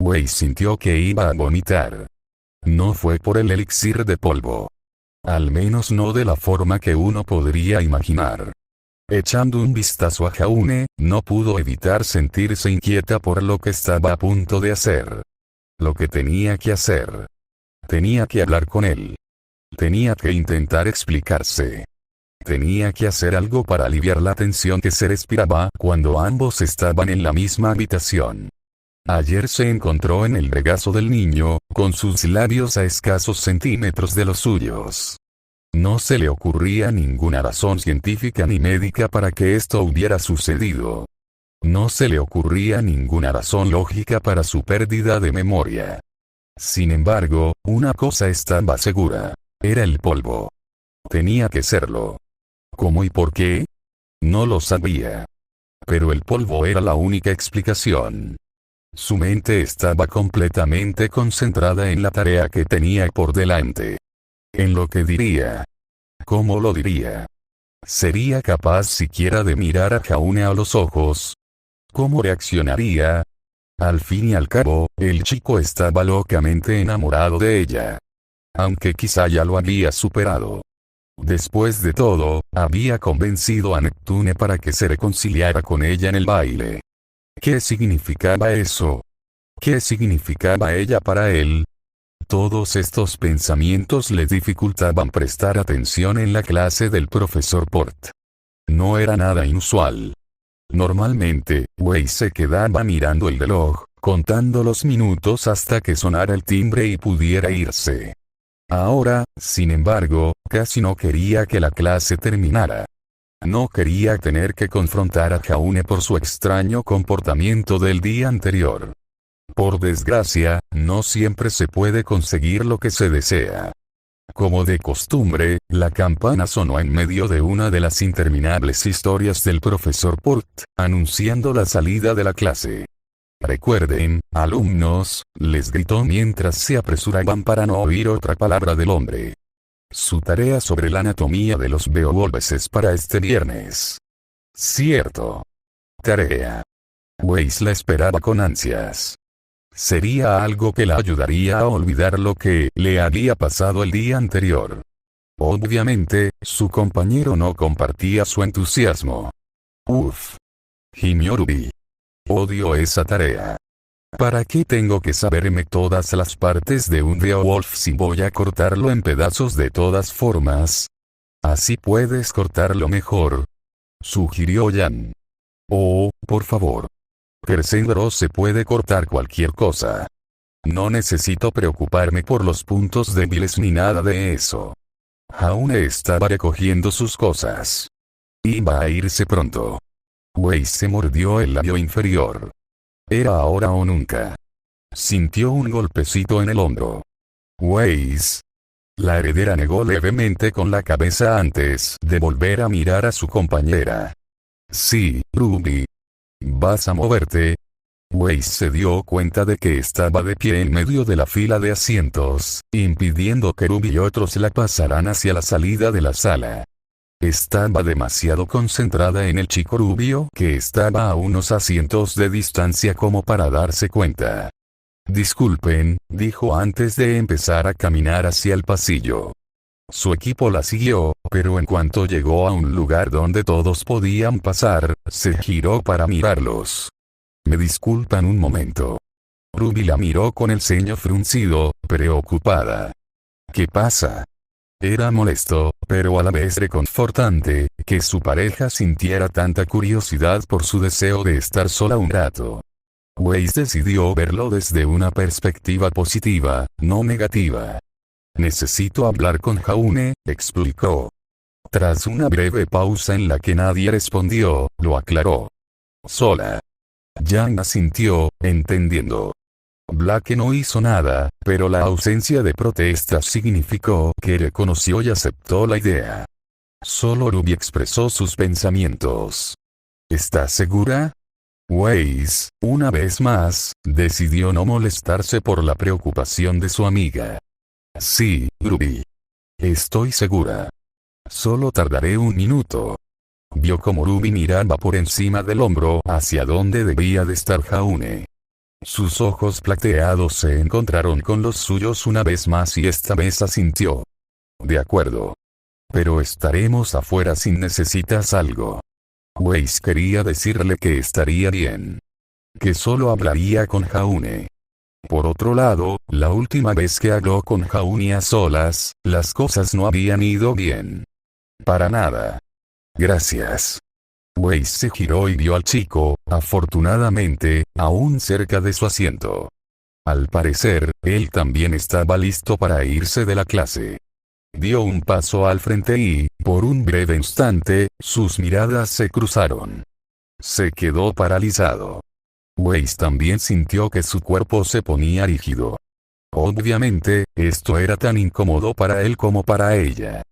Wei sintió que iba a vomitar. No fue por el elixir de polvo. Al menos no de la forma que uno podría imaginar. Echando un vistazo a Jaune, no pudo evitar sentirse inquieta por lo que estaba a punto de hacer. Lo que tenía que hacer. Tenía que hablar con él. Tenía que intentar explicarse. Tenía que hacer algo para aliviar la tensión que se respiraba cuando ambos estaban en la misma habitación. Ayer se encontró en el regazo del niño, con sus labios a escasos centímetros de los suyos. No se le ocurría ninguna razón científica ni médica para que esto hubiera sucedido. No se le ocurría ninguna razón lógica para su pérdida de memoria. Sin embargo, una cosa estaba segura. Era el polvo. Tenía que serlo. ¿Cómo y por qué? No lo sabía. Pero el polvo era la única explicación. Su mente estaba completamente concentrada en la tarea que tenía por delante. En lo que diría. ¿Cómo lo diría? ¿Sería capaz siquiera de mirar a Jaune a los ojos? ¿Cómo reaccionaría? Al fin y al cabo, el chico estaba locamente enamorado de ella. Aunque quizá ya lo había superado. Después de todo, había convencido a Neptune para que se reconciliara con ella en el baile. ¿Qué significaba eso? ¿Qué significaba ella para él? Todos estos pensamientos le dificultaban prestar atención en la clase del profesor Port. No era nada inusual. Normalmente, Wei se quedaba mirando el reloj, contando los minutos hasta que sonara el timbre y pudiera irse. Ahora, sin embargo, casi no quería que la clase terminara. No quería tener que confrontar a Jaune por su extraño comportamiento del día anterior. Por desgracia, no siempre se puede conseguir lo que se desea. Como de costumbre, la campana sonó en medio de una de las interminables historias del profesor Port, anunciando la salida de la clase. Recuerden, alumnos, les gritó mientras se apresuraban para no oír otra palabra del hombre. Su tarea sobre la anatomía de los Beowulfs es para este viernes. Cierto. Tarea. Weiss la esperaba con ansias. Sería algo que la ayudaría a olvidar lo que le había pasado el día anterior. Obviamente, su compañero no compartía su entusiasmo. Uf. Gimió Ruby. Odio esa tarea. ¿Para qué tengo que saberme todas las partes de un Beowulf si voy a cortarlo en pedazos de todas formas? Así puedes cortarlo mejor. Sugirió Jan. Oh, por favor. Persendro se puede cortar cualquier cosa. No necesito preocuparme por los puntos débiles ni nada de eso. Jaune estaba recogiendo sus cosas. Iba a irse pronto. Wei se mordió el labio inferior. Era ahora o nunca. Sintió un golpecito en el hombro. Weiss. La heredera negó levemente con la cabeza antes de volver a mirar a su compañera. Sí, Ruby. ¿Vas a moverte? Weiss se dio cuenta de que estaba de pie en medio de la fila de asientos, impidiendo que Ruby y otros la pasaran hacia la salida de la sala. Estaba demasiado concentrada en el chico rubio que estaba a unos asientos de distancia como para darse cuenta. Disculpen, dijo antes de empezar a caminar hacia el pasillo. Su equipo la siguió, pero en cuanto llegó a un lugar donde todos podían pasar, se giró para mirarlos. Me disculpan un momento. Ruby la miró con el ceño fruncido, preocupada. ¿Qué pasa? Era molesto, pero a la vez reconfortante, que su pareja sintiera tanta curiosidad por su deseo de estar sola un rato. Weiss decidió verlo desde una perspectiva positiva, no negativa. Necesito hablar con Jaune, explicó. Tras una breve pausa en la que nadie respondió, lo aclaró. Sola. Jan asintió, entendiendo. Blake no hizo nada, pero la ausencia de protestas significó que reconoció y aceptó la idea. Solo Ruby expresó sus pensamientos. ¿Estás segura? Weiss, una vez más, decidió no molestarse por la preocupación de su amiga. Sí, Ruby. Estoy segura. Solo tardaré un minuto. Vio como Ruby miraba por encima del hombro hacia donde debía de estar Jaune. Sus ojos plateados se encontraron con los suyos una vez más y esta vez asintió. De acuerdo. Pero estaremos afuera si necesitas algo. Weiss quería decirle que estaría bien. Que solo hablaría con Jaune. Por otro lado, la última vez que habló con Jaune a solas, las cosas no habían ido bien. Para nada. Gracias. Weiss se giró y vio al chico, afortunadamente, aún cerca de su asiento. Al parecer, él también estaba listo para irse de la clase. Dio un paso al frente y, por un breve instante, sus miradas se cruzaron. Se quedó paralizado. Weiss también sintió que su cuerpo se ponía rígido. Obviamente, esto era tan incómodo para él como para ella.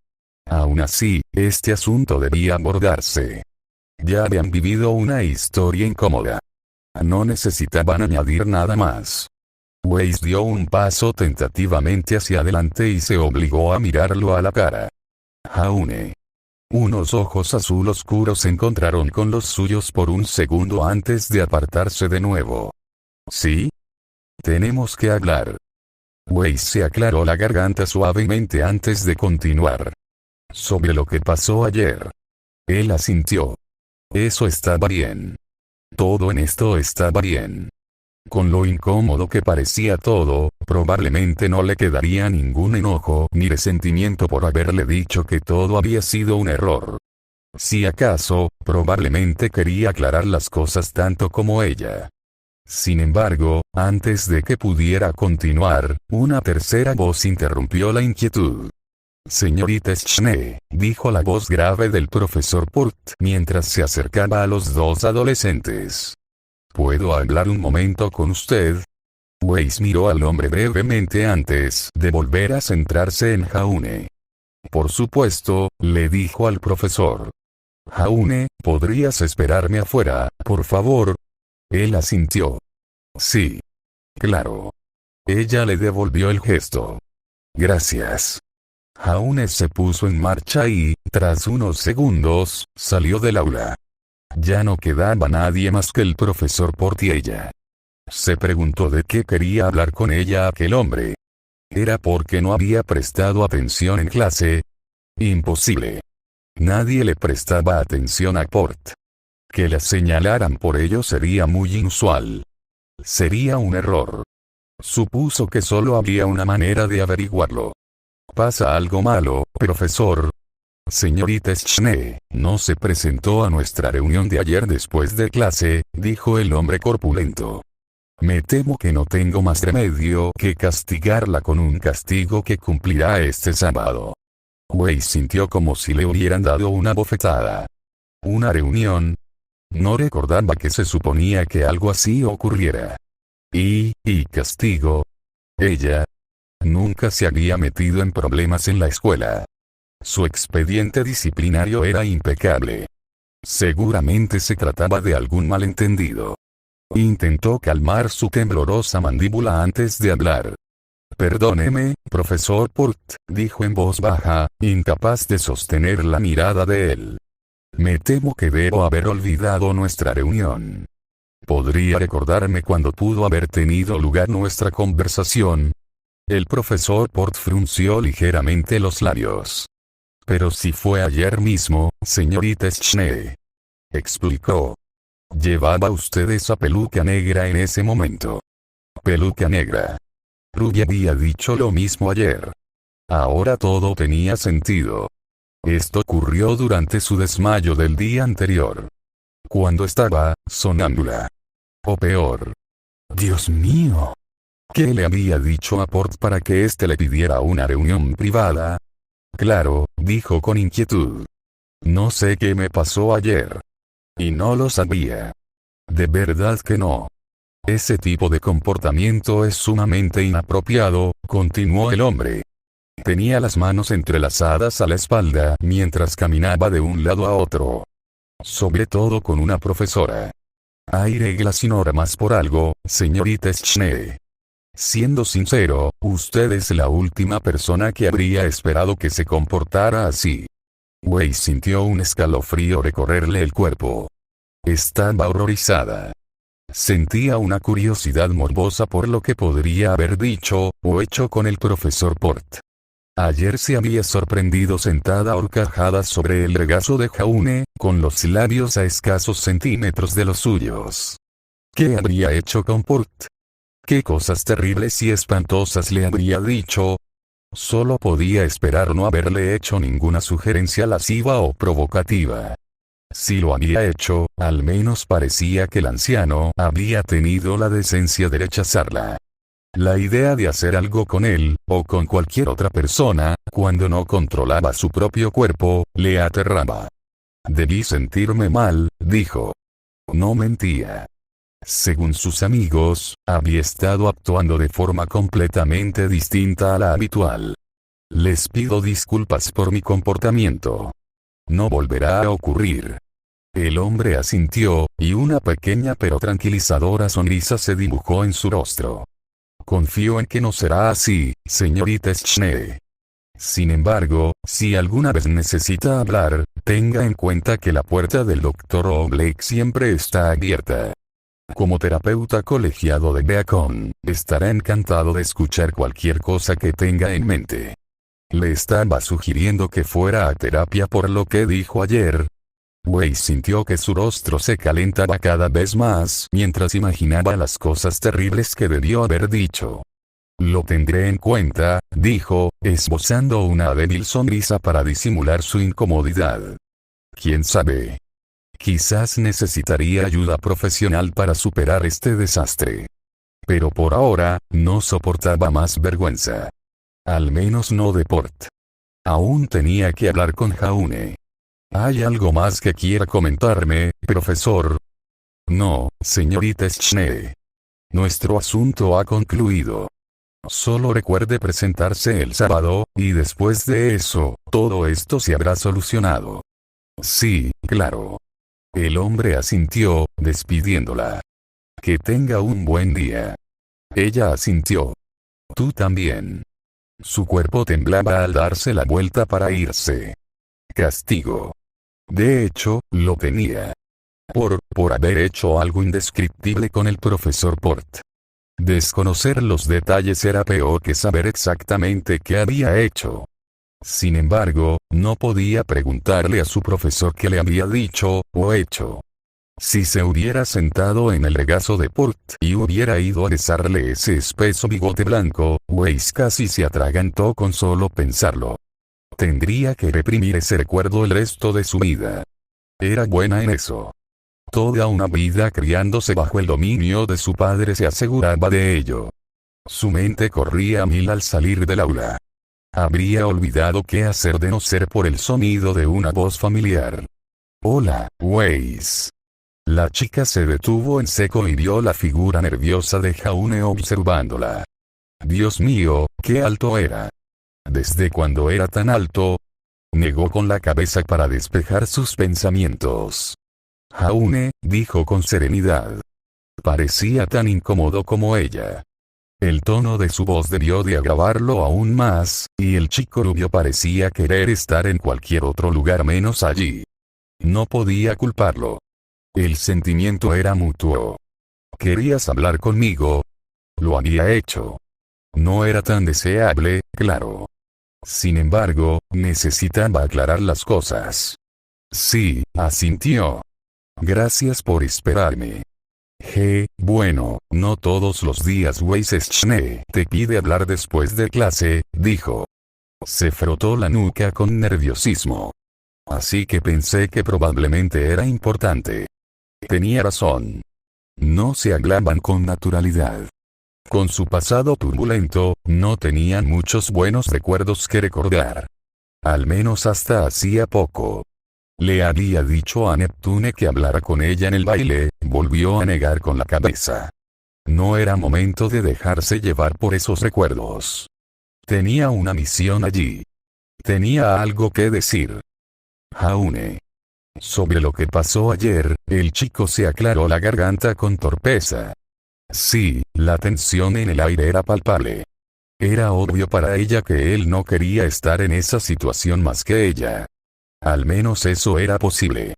Aún así, este asunto debía abordarse. Ya habían vivido una historia incómoda. No necesitaban añadir nada más. Weiss dio un paso tentativamente hacia adelante y se obligó a mirarlo a la cara. Jaune. Unos ojos azul oscuros se encontraron con los suyos por un segundo antes de apartarse de nuevo. ¿Sí? Tenemos que hablar. Weiss se aclaró la garganta suavemente antes de continuar. Sobre lo que pasó ayer. Él asintió. Eso estaba bien. Todo en esto estaba bien. Con lo incómodo que parecía todo, probablemente no le quedaría ningún enojo ni resentimiento por haberle dicho que todo había sido un error. Si acaso, probablemente quería aclarar las cosas tanto como ella. Sin embargo, antes de que pudiera continuar, una tercera voz interrumpió la inquietud. Señorita Schnee, dijo la voz grave del profesor Port mientras se acercaba a los dos adolescentes. ¿Puedo hablar un momento con usted? Weiss miró al hombre brevemente antes de volver a centrarse en Jaune. Por supuesto, le dijo al profesor. Jaune, ¿podrías esperarme afuera, por favor? Él asintió. Sí. Claro. Ella le devolvió el gesto. Gracias. Jaune se puso en marcha y, tras unos segundos, salió del aula. Ya no quedaba nadie más que el profesor Port y ella. Se preguntó de qué quería hablar con ella aquel hombre. ¿Era porque no había prestado atención en clase? Imposible. Nadie le prestaba atención a Port. Que la señalaran por ello sería muy inusual. Sería un error. Supuso que solo había una manera de averiguarlo. ¿Pasa algo malo, profesor? Señorita Schnee, no se presentó a nuestra reunión de ayer después de clase, dijo el hombre corpulento. Me temo que no tengo más remedio que castigarla con un castigo que cumplirá este sábado. Weiss sintió como si le hubieran dado una bofetada. ¿Una reunión? No recordaba que se suponía que algo así ocurriera. ¿Y castigo? Ella nunca se había metido en problemas en la escuela. Su expediente disciplinario era impecable. Seguramente se trataba de algún malentendido. Intentó calmar su temblorosa mandíbula antes de hablar. Perdóneme, profesor Port, dijo en voz baja, incapaz de sostener la mirada de él. Me temo que debo haber olvidado nuestra reunión. ¿Podría recordarme cuándo pudo haber tenido lugar nuestra conversación? El profesor Port frunció ligeramente los labios. Pero si fue ayer mismo, señorita Schnee. Explicó. Llevaba usted esa peluca negra en ese momento. Peluca negra. Ruby había dicho lo mismo ayer. Ahora todo tenía sentido. Esto ocurrió durante su desmayo del día anterior. Cuando estaba sonámbula. O peor. Dios mío. ¿Qué le había dicho a Port para que éste le pidiera una reunión privada? Claro, dijo con inquietud. No sé qué me pasó ayer. Y no lo sabía. De verdad que no. Ese tipo de comportamiento es sumamente inapropiado, continuó el hombre. Tenía las manos entrelazadas a la espalda mientras caminaba de un lado a otro. Sobre todo con una profesora. Hay reglas y normas por algo, señorita Schnee. Siendo sincero, usted es la última persona que habría esperado que se comportara así. Weiss sintió un escalofrío recorrerle el cuerpo. Estaba horrorizada. Sentía una curiosidad morbosa por lo que podría haber dicho, o hecho con el profesor Port. Ayer se había sorprendido sentada a horcajadas sobre el regazo de Jaune, con los labios a escasos centímetros de los suyos. ¿Qué habría hecho con Port? ¿Qué cosas terribles y espantosas le habría dicho? Solo podía esperar no haberle hecho ninguna sugerencia lasciva o provocativa. Si lo había hecho, al menos parecía que el anciano había tenido la decencia de rechazarla. La idea de hacer algo con él, o con cualquier otra persona, cuando no controlaba su propio cuerpo, le aterraba. Debí sentirme mal, dijo. No mentía. Según sus amigos, había estado actuando de forma completamente distinta a la habitual. Les pido disculpas por mi comportamiento. No volverá a ocurrir. El hombre asintió, y una pequeña pero tranquilizadora sonrisa se dibujó en su rostro. Confío en que no será así, señorita Schnee. Sin embargo, si alguna vez necesita hablar, tenga en cuenta que la puerta del Dr. Oblake siempre está abierta. Como terapeuta colegiado de Beacon, estará encantado de escuchar cualquier cosa que tenga en mente. Le estaba sugiriendo que fuera a terapia por lo que dijo ayer. Weiss sintió que su rostro se calentaba cada vez más mientras imaginaba las cosas terribles que debió haber dicho. Lo tendré en cuenta, dijo, esbozando una débil sonrisa para disimular su incomodidad. ¿Quién sabe? Quizás necesitaría ayuda profesional para superar este desastre. Pero por ahora, no soportaba más vergüenza. Al menos no de Port. Aún tenía que hablar con Jaune. ¿Hay algo más que quiera comentarme, profesor? No, señorita Schnee. Nuestro asunto ha concluido. Solo recuerde presentarse el sábado, y después de eso, todo esto se habrá solucionado. Sí, claro. El hombre asintió, despidiéndola. Que tenga un buen día. Ella asintió. Tú también. Su cuerpo temblaba al darse la vuelta para irse. Castigo. De hecho, lo tenía. Por haber hecho algo indescriptible con el profesor Port. Desconocer los detalles era peor que saber exactamente qué había hecho. Sin embargo, no podía preguntarle a su profesor qué le había dicho, o hecho. Si se hubiera sentado en el regazo de Port y hubiera ido a besarle ese espeso bigote blanco, Weiss casi se atragantó con solo pensarlo. Tendría que reprimir ese recuerdo el resto de su vida. Era buena en eso. Toda una vida criándose bajo el dominio de su padre se aseguraba de ello. Su mente corría a mil al salir del aula. Habría olvidado qué hacer de no ser por el sonido de una voz familiar. Hola, Weiss. La chica se detuvo en seco y vio la figura nerviosa de Jaune observándola. Dios mío, qué alto era. ¿Desde cuándo era tan alto? Negó con la cabeza para despejar sus pensamientos. Jaune, dijo con serenidad. Parecía tan incómodo como ella. El tono de su voz debió de agravarlo aún más, y el chico rubio parecía querer estar en cualquier otro lugar menos allí. No podía culparlo. El sentimiento era mutuo. ¿Querías hablar conmigo? Lo había hecho. No era tan deseable, claro. Sin embargo, necesitaba aclarar las cosas. Sí, asintió. Gracias por esperarme. Bueno, no todos los días Weiss Schnee te pide hablar después de clase, dijo. Se frotó la nuca con nerviosismo. Así que pensé que probablemente era importante. Tenía razón. No se hablaban con naturalidad. Con su pasado turbulento, no tenían muchos buenos recuerdos que recordar. Al menos hasta hacía poco. Le había dicho a Neptune que hablara con ella en el baile, volvió a negar con la cabeza. No era momento de dejarse llevar por esos recuerdos. Tenía una misión allí. Tenía algo que decir. Jaune. Sobre lo que pasó ayer, el chico se aclaró la garganta con torpeza. Sí, la tensión en el aire era palpable. Era obvio para ella que él no quería estar en esa situación más que ella. Al menos eso era posible.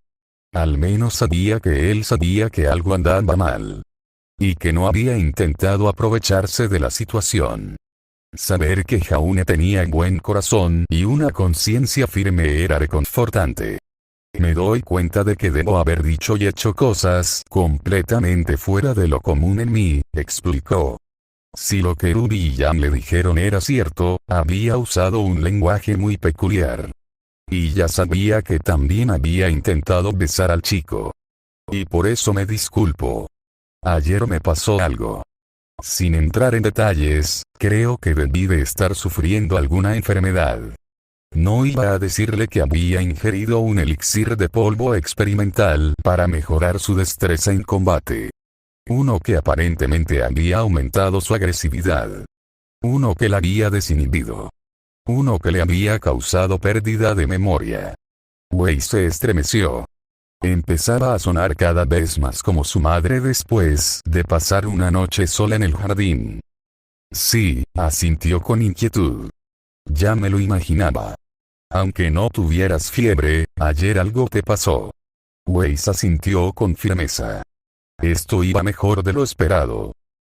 Al menos sabía que él sabía que algo andaba mal. y que no había intentado aprovecharse de la situación. Saber que Jaune tenía buen corazón y una conciencia firme era reconfortante. Me doy cuenta de que debo haber dicho y hecho cosas completamente fuera de lo común en mí, explicó. Si lo que Ruby y Jan le dijeron era cierto, había usado un lenguaje muy peculiar. Y ya sabía que también había intentado besar al chico. Y por eso me disculpo. Ayer me pasó algo. Sin entrar en detalles, creo que debí de estar sufriendo alguna enfermedad. No iba a decirle que había ingerido un elixir de polvo experimental para mejorar su destreza en combate. Uno que aparentemente había aumentado su agresividad. Uno que la había desinhibido. Uno que le había causado pérdida de memoria. Wei se estremeció. Empezaba a sonar cada vez más como su madre después de pasar una noche sola en el jardín. Sí, asintió con inquietud. Ya me lo imaginaba. Aunque no tuvieras fiebre, ayer algo te pasó. Wei asintió con firmeza. Esto iba mejor de lo esperado.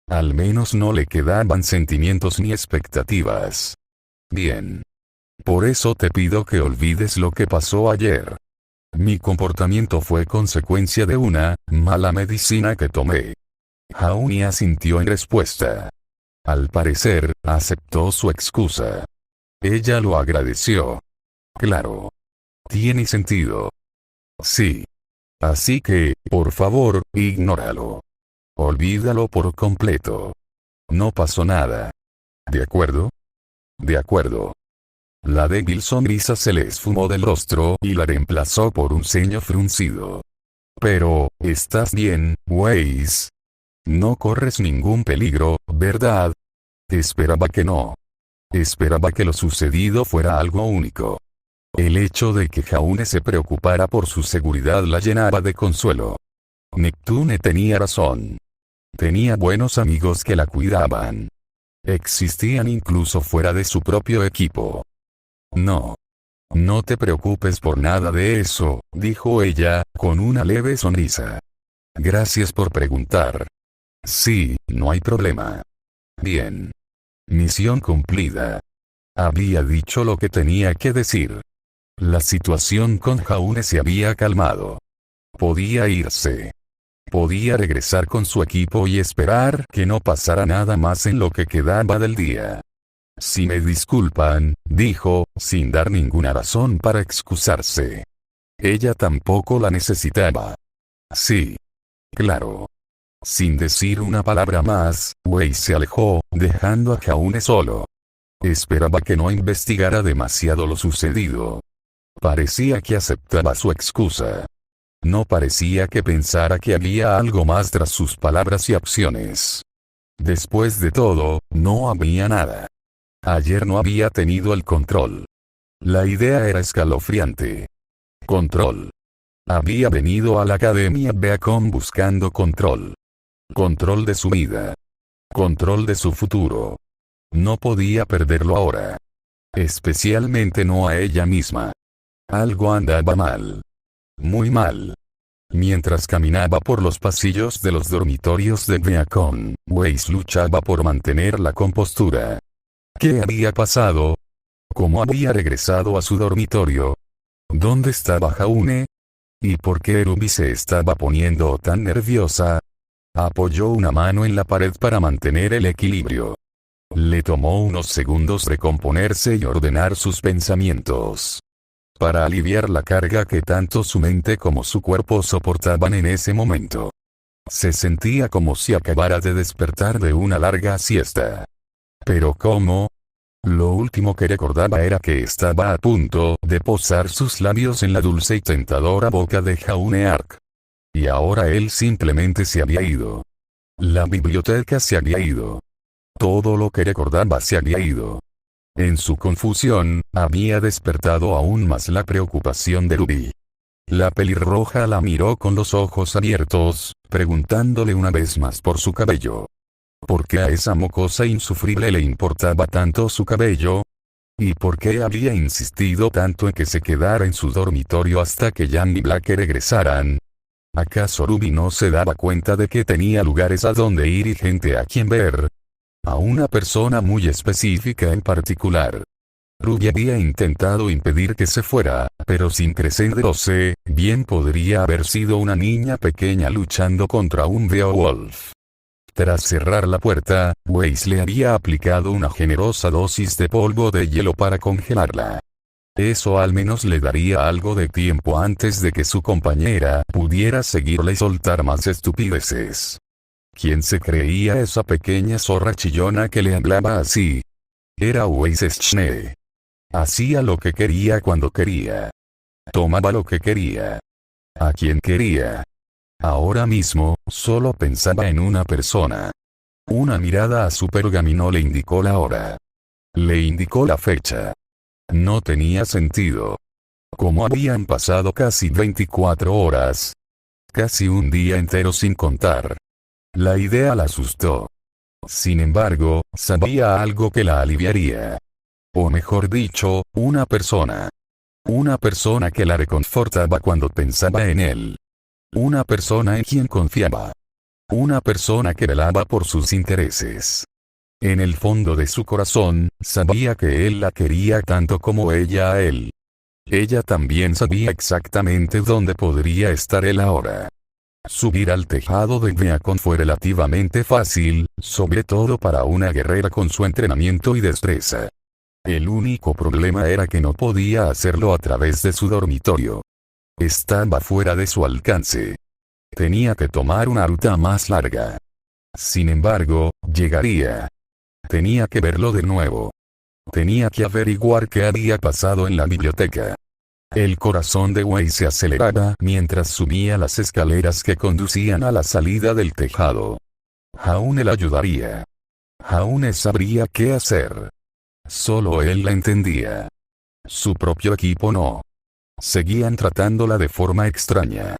Al menos no le quedaban sentimientos ni expectativas. Bien. Por eso te pido que olvides lo que pasó ayer. Mi comportamiento fue consecuencia de una mala medicina que tomé. Jaune asintió en respuesta. Al parecer, aceptó su excusa. Ella lo agradeció. Claro. Tiene sentido. Sí. Así que, por favor, ignóralo. Olvídalo por completo. No pasó nada. ¿De acuerdo? De acuerdo. La débil sonrisa se le esfumó del rostro y la reemplazó por un ceño fruncido. Pero, ¿estás bien, Weiss? No corres ningún peligro, ¿verdad? Esperaba que no. Esperaba que lo sucedido fuera algo único. El hecho de que Jaune se preocupara por su seguridad la llenaba de consuelo. Neptune tenía razón. Tenía buenos amigos que la cuidaban. Existían incluso fuera de su propio equipo. No. No te preocupes por nada de eso, dijo ella, con una leve sonrisa. Gracias por preguntar. Sí, no hay problema. Bien. Misión cumplida. Había dicho lo que tenía que decir. La situación con Jaune se había calmado. Podía irse. Podía regresar con su equipo y esperar que no pasara nada más en lo que quedaba del día. Si me disculpan, dijo, sin dar ninguna razón para excusarse. Ella tampoco la necesitaba. Sí. Claro. Sin decir una palabra más, Wei se alejó, dejando a Jaune solo. Esperaba que no investigara demasiado lo sucedido. Parecía que aceptaba su excusa. No parecía que pensara que había algo más tras sus palabras y acciones. Después de todo, no había nada. Ayer no había tenido el control. La idea era escalofriante. Control. Había venido a la Academia Beacon buscando control. Control de su vida. Control de su futuro. No podía perderlo ahora. Especialmente no a ella misma. Algo andaba mal. Muy mal. Mientras caminaba por los pasillos de los dormitorios de Beacon, Weiss luchaba por mantener la compostura. ¿Qué había pasado? ¿Cómo había regresado a su dormitorio? ¿Dónde estaba Jaune? ¿Y por qué Ruby se estaba poniendo tan nerviosa? Apoyó una mano en la pared para mantener el equilibrio. Le tomó unos segundos recomponerse y ordenar sus pensamientos. Para aliviar la carga que tanto su mente como su cuerpo soportaban en ese momento. Se sentía como si acabara de despertar de una larga siesta. ¿Pero cómo? Lo último que recordaba era que estaba a punto de posar sus labios en la dulce y tentadora boca de Jaune Arc. Y ahora él simplemente se había ido. La biblioteca se había ido. Todo lo que recordaba se había ido. En su confusión, había despertado aún más la preocupación de Ruby. La pelirroja la miró con los ojos abiertos, preguntándole una vez más por su cabello. ¿Por qué a esa mocosa insufrible le importaba tanto su cabello? ¿Y por qué había insistido tanto en que se quedara en su dormitorio hasta que Jan y Blake regresaran? ¿Acaso Ruby no se daba cuenta de que tenía lugares a donde ir y gente a quien ver? A una persona muy específica en particular. Ruby había intentado impedir que se fuera, pero sin crecerse, bien podría haber sido una niña pequeña luchando contra un Beowulf. Tras cerrar la puerta, Weiss le había aplicado una generosa dosis de polvo de hielo para congelarla. Eso al menos le daría algo de tiempo antes de que su compañera pudiera seguirle y soltar más estupideces. ¿Quién se creía esa pequeña zorra chillona que le hablaba así? Era Weiss Schnee. Hacía lo que quería cuando quería. Tomaba lo que quería. A quien quería. Ahora mismo, solo pensaba en una persona. Una mirada a su pergamino le indicó la hora. Le indicó la fecha. No tenía sentido. Como habían pasado casi 24 horas. Casi un día entero sin contar. La idea la asustó. Sin embargo, sabía algo que la aliviaría. O mejor dicho, una persona. Una persona que la reconfortaba cuando pensaba en él. Una persona en quien confiaba. Una persona que velaba por sus intereses. En el fondo de su corazón, sabía que él la quería tanto como ella a él. Ella también sabía exactamente dónde podría estar él ahora. Subir al tejado de Beacon fue relativamente fácil, sobre todo para una guerrera con su entrenamiento y destreza. El único problema era que no podía hacerlo a través de su dormitorio. Estaba fuera de su alcance. Tenía que tomar una ruta más larga. Sin embargo, llegaría. Tenía que verlo de nuevo. Tenía que averiguar qué había pasado en la biblioteca. El corazón de Weiss se aceleraba mientras subía las escaleras que conducían a la salida del tejado. Jaune la ayudaría. Jaune sabría qué hacer. Solo él la entendía. Su propio equipo no. Seguían tratándola de forma extraña.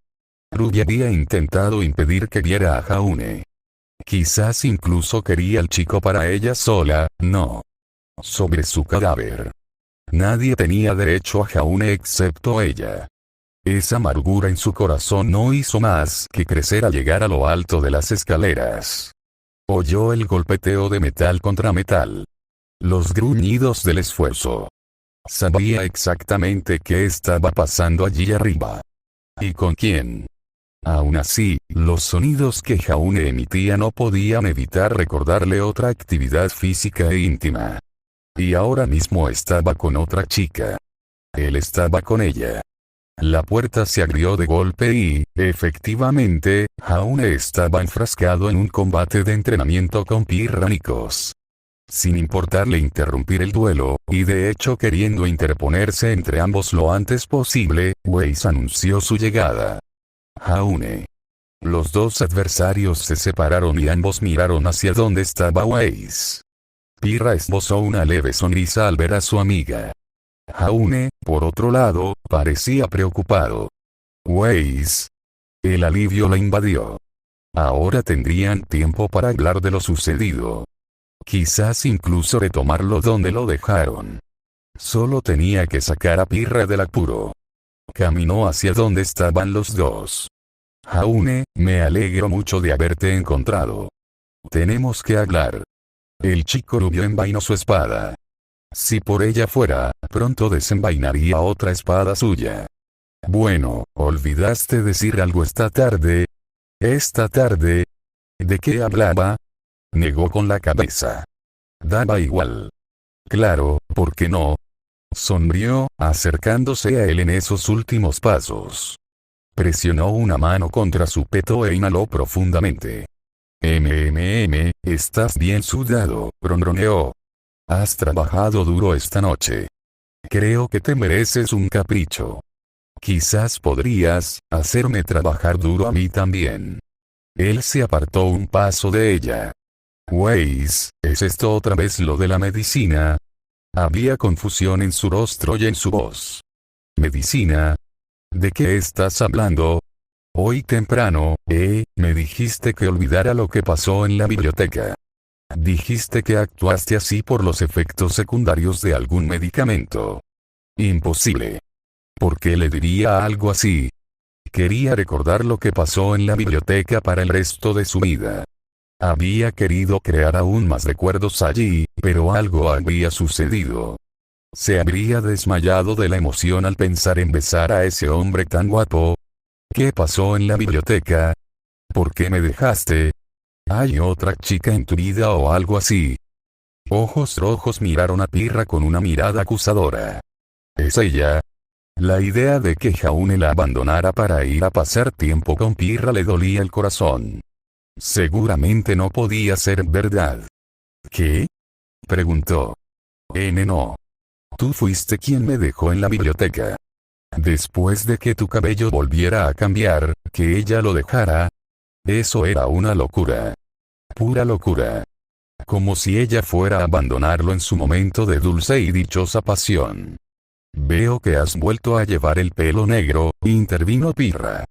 Ruby había intentado impedir que viera a Jaune. Quizás incluso quería al chico para ella sola, no. Sobre su cadáver. Nadie tenía derecho a Jaune excepto ella. Esa amargura en su corazón no hizo más que crecer al llegar a lo alto de las escaleras. Oyó el golpeteo de metal contra metal. Los gruñidos del esfuerzo. Sabía exactamente qué estaba pasando allí arriba. ¿Y con quién? Aún así, los sonidos que Jaune emitía no podían evitar recordarle otra actividad física e íntima. Y ahora mismo estaba con otra chica. Él estaba con ella. La puerta se abrió de golpe y, efectivamente, Jaune estaba enfrascado en un combate de entrenamiento con pirránicos. Sin importarle interrumpir el duelo, y de hecho queriendo interponerse entre ambos lo antes posible, Weiss anunció su llegada. Jaune. Los dos adversarios se separaron y ambos miraron hacia donde estaba Weiss. Pirra esbozó una leve sonrisa al ver a su amiga. Jaune, por otro lado, parecía preocupado. Weiss. El alivio la invadió. Ahora tendrían tiempo para hablar de lo sucedido. Quizás incluso retomarlo donde lo dejaron. Solo tenía que sacar a Pirra del apuro. Caminó hacia donde estaban los dos. Jaune, me alegro mucho de haberte encontrado. Tenemos que hablar. El chico rubio envainó su espada. Si por ella fuera, pronto desenvainaría otra espada suya. Bueno, ¿olvidaste decir algo esta tarde? ¿Esta tarde? ¿De qué hablaba? Negó con la cabeza. Daba igual. Claro, ¿por qué no? Sonrió, acercándose a él en esos últimos pasos. Presionó una mano contra su peto e inhaló profundamente. Estás bien sudado, ronroneó. Has trabajado duro esta noche. Creo que te mereces un capricho. Quizás podrías hacerme trabajar duro a mí también. Él se apartó un paso de ella. Weiss, ¿es esto otra vez lo de la medicina? Había confusión en su rostro y en su voz. ¿Medicina? ¿De qué estás hablando? Hoy temprano, me dijiste que olvidara lo que pasó en la biblioteca. Dijiste que actuaste así por los efectos secundarios de algún medicamento. Imposible. ¿Por qué le diría algo así? Quería recordar lo que pasó en la biblioteca para el resto de su vida. Había querido crear aún más recuerdos allí, pero algo había sucedido. Se habría desmayado de la emoción al pensar en besar a ese hombre tan guapo. ¿Qué pasó en la biblioteca? ¿Por qué me dejaste? ¿Hay otra chica en tu vida o algo así? Ojos rojos miraron a Pirra con una mirada acusadora. ¿Es ella? La idea de que Jaune la abandonara para ir a pasar tiempo con Pirra le dolía el corazón. Seguramente no podía ser verdad. ¿Qué? Preguntó. No. Tú fuiste quien me dejó en la biblioteca. Después de que tu cabello volviera a cambiar, que ella lo dejara. Eso era una locura. Pura locura. Como si ella fuera a abandonarlo en su momento de dulce y dichosa pasión. Veo que has vuelto a llevar el pelo negro, intervino Pirra.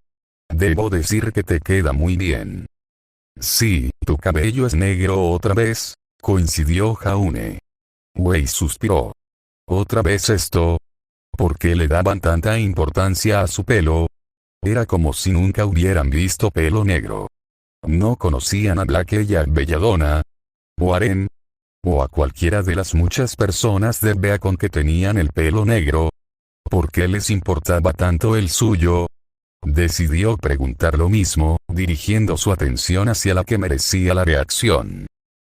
Debo decir que te queda muy bien. Sí, tu cabello es negro otra vez, coincidió Jaune. Wei suspiró. ¿Otra vez esto? ¿Por qué le daban tanta importancia a su pelo? Era como si nunca hubieran visto pelo negro. No conocían a Blake y a Belladonna, o a Ren, o a cualquiera de las muchas personas de Beacon que tenían el pelo negro. ¿Por qué les importaba tanto el suyo? Decidió preguntar lo mismo, dirigiendo su atención hacia la que merecía la reacción.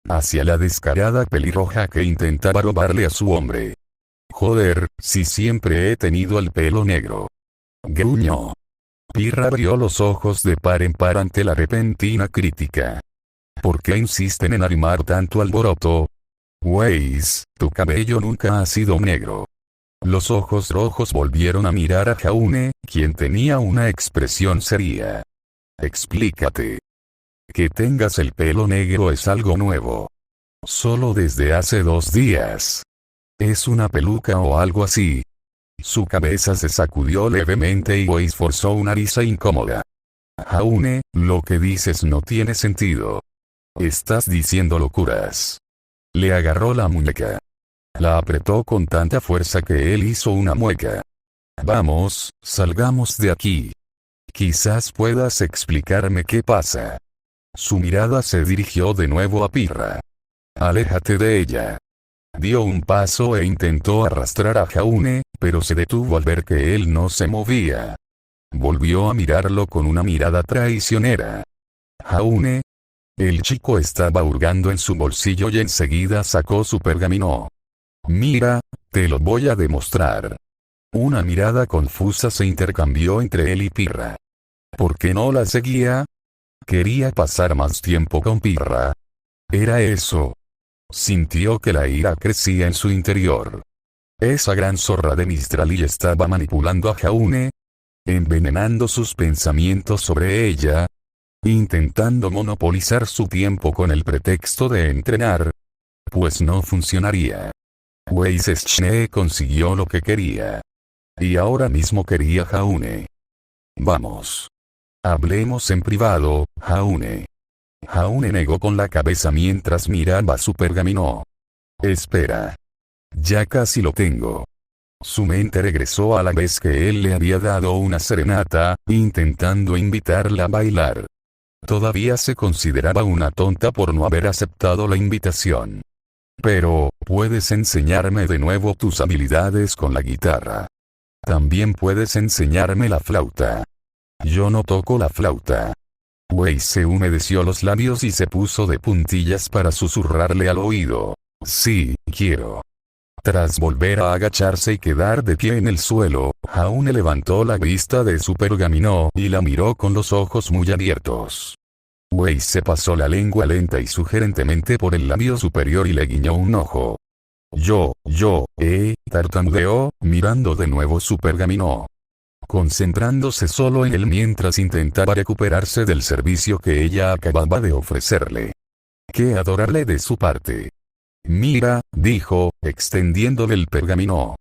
Hacia la descarada pelirroja que intentaba robarle a su hombre. Joder, si siempre he tenido el pelo negro. Gruñó. Pirra abrió los ojos de par en par ante la repentina crítica. ¿Por qué insisten en armar tanto alboroto? Weiss, tu cabello nunca ha sido negro. Los ojos rojos volvieron a mirar a Jaune, quien tenía una expresión seria. Explícate. Que tengas el pelo negro es algo nuevo. Solo desde hace 2 días. ¿Es una peluca o algo así? Su cabeza se sacudió levemente y Weiss forzó una risa incómoda. Jaune, lo que dices no tiene sentido. Estás diciendo locuras. Le agarró la muñeca. La apretó con tanta fuerza que él hizo una mueca. Vamos, salgamos de aquí. Quizás puedas explicarme qué pasa. Su mirada se dirigió de nuevo a Pirra. Aléjate de ella. Dio un paso e intentó arrastrar a Jaune, pero se detuvo al ver que él no se movía. Volvió a mirarlo con una mirada traicionera. Jaune. El chico estaba hurgando en su bolsillo y enseguida sacó su pergamino. Mira, te lo voy a demostrar. Una mirada confusa se intercambió entre él y Pirra. ¿Por qué no la seguía? Quería pasar más tiempo con Pirra. Era eso. Sintió que la ira crecía en su interior. Esa gran zorra de Mistrali estaba manipulando a Jaune, envenenando sus pensamientos sobre ella, intentando monopolizar su tiempo con el pretexto de entrenar. Pues no funcionaría. Weiss Schne consiguió lo que quería. Y ahora mismo quería Jaune. Vamos. Hablemos en privado, Jaune. Jaune negó con la cabeza mientras miraba su pergamino. Espera. Ya casi lo tengo. Su mente regresó a la vez que él le había dado una serenata, intentando invitarla a bailar. Todavía se consideraba una tonta por no haber aceptado la invitación. Pero, puedes enseñarme de nuevo tus habilidades con la guitarra. También puedes enseñarme la flauta. Yo no toco la flauta. Weiss se humedeció los labios y se puso de puntillas para susurrarle al oído. Sí, quiero. Tras volver a agacharse y quedar de pie en el suelo, Jaune levantó la vista de su pergamino y la miró con los ojos muy abiertos. Weiss se pasó la lengua lenta y sugerentemente por el labio superior y le guiñó un ojo. Tartamudeó, mirando de nuevo su pergamino. Concentrándose solo en él mientras intentaba recuperarse del servicio que ella acababa de ofrecerle. Qué adorable de su parte. Mira, dijo, extendiéndole el pergamino.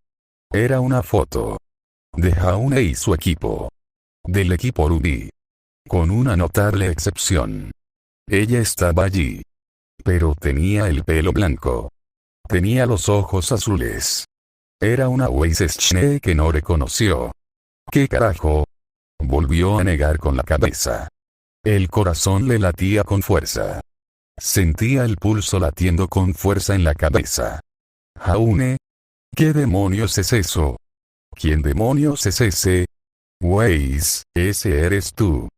Era una foto. De Jaune y su equipo. Del equipo Ruby. Con una notable excepción. Ella estaba allí. Pero tenía el pelo blanco. Tenía los ojos azules. Era una Weiss Schne que no reconoció. ¿Qué carajo? Volvió a negar con la cabeza. El corazón le latía con fuerza. Sentía el pulso latiendo con fuerza en la cabeza. Jaune. ¿Qué demonios es eso? ¿Quién demonios es ese? Weiss, ese eres tú.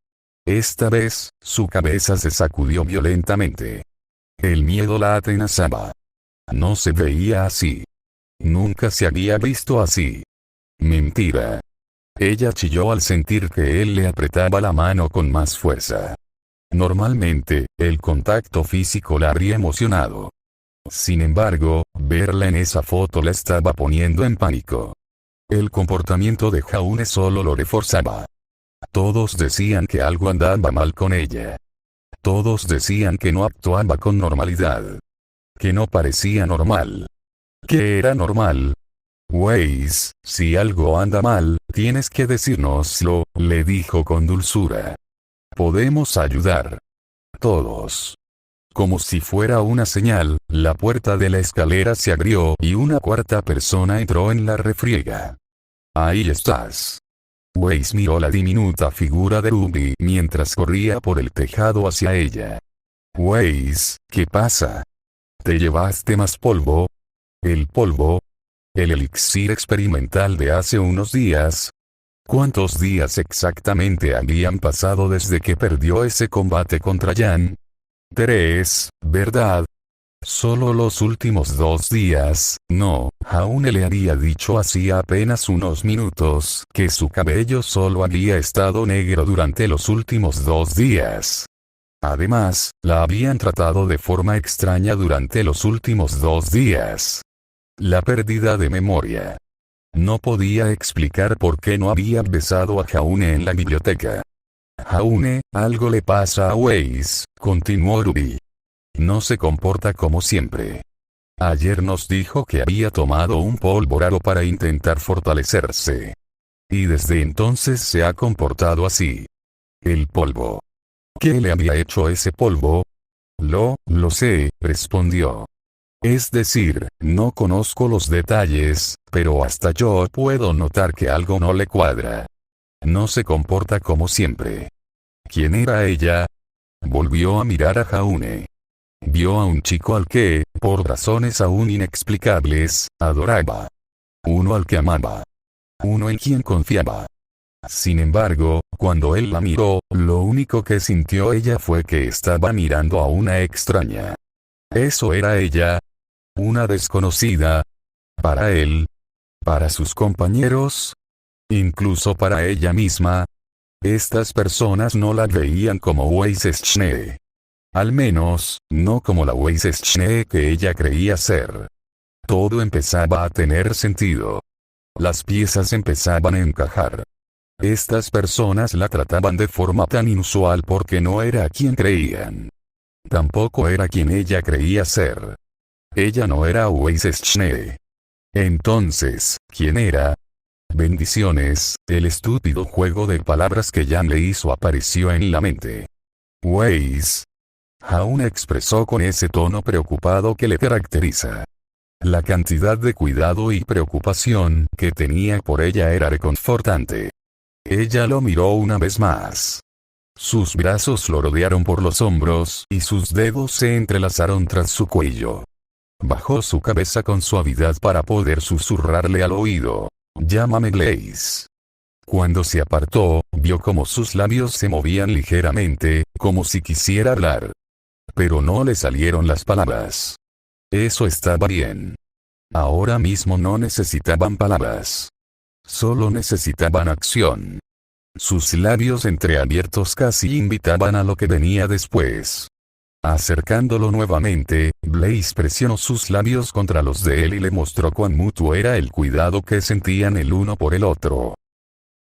Esta vez, su cabeza se sacudió violentamente. El miedo la atenazaba. No se veía así. Nunca se había visto así. Mentira. Ella chilló al sentir que él le apretaba la mano con más fuerza. Normalmente, el contacto físico la habría emocionado. Sin embargo, verla en esa foto la estaba poniendo en pánico. El comportamiento de Jaune solo lo reforzaba. Todos decían que algo andaba mal con ella. Todos decían que no actuaba con normalidad. Que no parecía normal. ¿Qué era normal? Weiss, si algo anda mal, tienes que decírnoslo, le dijo con dulzura. Podemos ayudar. Todos. Como si fuera una señal, la puerta de la escalera se abrió y una cuarta persona entró en la refriega. Ahí estás. Weiss miró la diminuta figura de Ruby mientras corría por el tejado hacia ella. Weiss, ¿qué pasa? ¿Te llevaste más polvo? ¿El polvo? ¿El elixir experimental de hace unos días? ¿Cuántos días exactamente habían pasado desde que perdió ese combate contra Yan? 3, ¿verdad? Solo los últimos 2 días, no, Jaune le había dicho hacía apenas unos minutos que su cabello solo había estado negro durante los últimos 2 días. Además, la habían tratado de forma extraña durante los últimos 2 días. La pérdida de memoria. No podía explicar por qué no había besado a Jaune en la biblioteca. Jaune, algo le pasa a Weiss, continuó Ruby. No se comporta como siempre. Ayer nos dijo que había tomado un polvo raro para intentar fortalecerse. Y desde entonces se ha comportado así. El polvo. ¿Qué le había hecho ese polvo? Lo sé, respondió. Es decir, no conozco los detalles, pero hasta yo puedo notar que algo no le cuadra. No se comporta como siempre. ¿Quién era ella? Volvió a mirar a Jaune. Vio a un chico al que, por razones aún inexplicables, adoraba. Uno al que amaba. Uno en quien confiaba. Sin embargo, cuando él la miró, lo único que sintió ella fue que estaba mirando a una extraña. ¿Eso era ella? Una desconocida. Para él. Para sus compañeros. Incluso para ella misma. Estas personas no la veían como Weiss Schnee. Al menos, no como la Weiss Schnee que ella creía ser. Todo empezaba a tener sentido. Las piezas empezaban a encajar. Estas personas la trataban de forma tan inusual porque no era quien creían. Tampoco era quien ella creía ser. Ella no era Weiss Schnee. Entonces, ¿quién era? Bendiciones, el estúpido juego de palabras que Jan le hizo apareció en la mente. Weiss. Jaune expresó con ese tono preocupado que le caracteriza. La cantidad de cuidado y preocupación que tenía por ella era reconfortante. Ella lo miró una vez más. Sus brazos lo rodearon por los hombros y sus dedos se entrelazaron tras su cuello. Bajó su cabeza con suavidad para poder susurrarle al oído. Llámame Blaze. Cuando se apartó, vio como sus labios se movían ligeramente, como si quisiera hablar. Pero no le salieron las palabras. Eso estaba bien. Ahora mismo no necesitaban palabras. Solo necesitaban acción. Sus labios entreabiertos casi invitaban a lo que venía después. Acercándolo nuevamente, Blaze presionó sus labios contra los de él y le mostró cuán mutuo era el cuidado que sentían el uno por el otro.